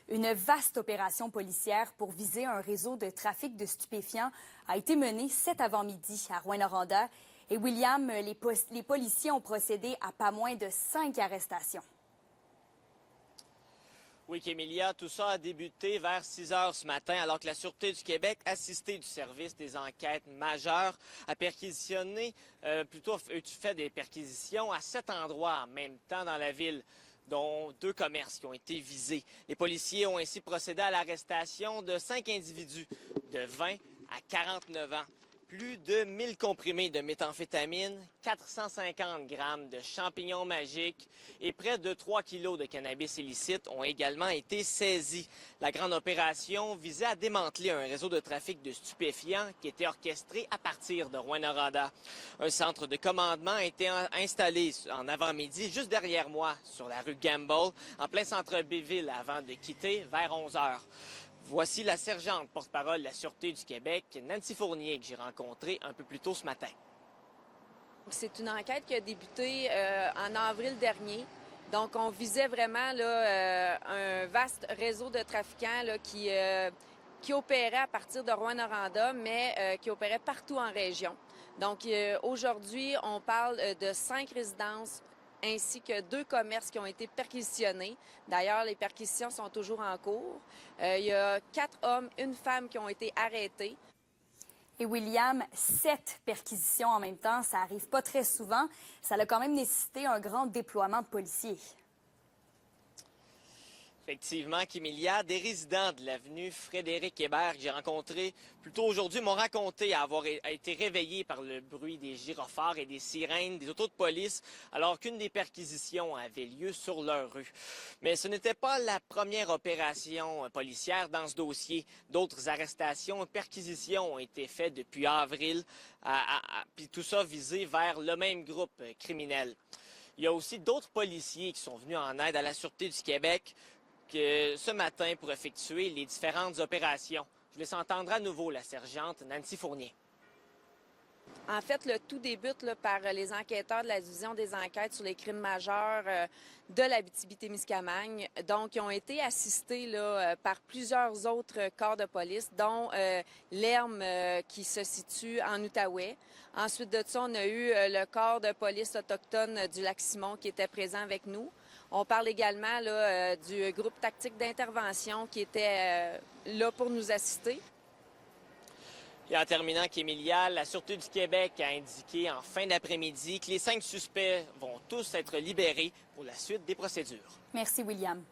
Une vaste opération policière pour viser un réseau de trafic de stupéfiants a été menée cet avant-midi à Rouyn-Noranda. Et William, les policiers ont procédé à pas moins de 5 arrestations. Oui, Kémilia, tout ça a débuté vers 6 heures ce matin, alors que la Sûreté du Québec, assistée du service des enquêtes majeures, a perquisitionné, fait des perquisitions à 7 endroits en même temps dans la ville, dont 2 commerces qui ont été visés. Les policiers ont ainsi procédé à l'arrestation de 5 individus de 20 à 49 ans. Plus de 1000 comprimés de méthamphétamine, 450 grammes de champignons magiques et près de 3 kilos de cannabis illicite ont également été saisis. La grande opération visait à démanteler un réseau de trafic de stupéfiants qui était orchestré à partir de Rouyn-Noranda. Un centre de commandement a été installé en avant-midi juste derrière moi sur la rue Gamble, en plein centre-ville avant de quitter vers 11 heures. Voici la sergente porte-parole de la Sûreté du Québec, Nancy Fournier, que j'ai rencontrée un peu plus tôt ce matin. C'est une enquête qui a débuté en avril dernier. Donc, on visait vraiment là, un vaste réseau de trafiquants là, qui opérait à partir de Rouyn-Noranda, mais qui opérait partout en région. Donc, aujourd'hui, on parle de 5 résidences ainsi que 2 commerces qui ont été perquisitionnés. D'ailleurs, les perquisitions sont toujours en cours. Il y a 4 hommes, 1 femme qui ont été arrêtés. Et William, 7 perquisitions en même temps, ça arrive pas très souvent. Ça a quand même nécessité un grand déploiement de policiers. Effectivement, Kémilia, des résidents de l'avenue Frédéric-Hébert que j'ai rencontrés plus tôt aujourd'hui m'ont raconté avoir été réveillés par le bruit des gyrophares et des sirènes des autos de police alors qu'une des perquisitions avait lieu sur leur rue. Mais ce n'était pas la première opération policière dans ce dossier. D'autres arrestations et perquisitions ont été faites depuis avril, puis tout ça visé vers le même groupe criminel. Il y a aussi d'autres policiers qui sont venus en aide à la Sûreté du Québec ce matin pour effectuer les différentes opérations. Je laisse entendre à nouveau la sergente Nancy Fournier. En fait, le tout débute là, par les enquêteurs de la division des enquêtes sur les crimes majeurs de l'Abitibi-Témiscamingue. Donc, ils ont été assistés là, par plusieurs autres corps de police, dont l'ERM qui se situe en Outaouais. Ensuite de ça, on a eu le corps de police autochtone du Lac-Simon qui était présent avec nous. On parle également là, du groupe tactique d'intervention qui était là pour nous assister. Et en terminant, Kémilia, la Sûreté du Québec a indiqué en fin d'après-midi que les 5 suspects vont tous être libérés pour la suite des procédures. Merci, William.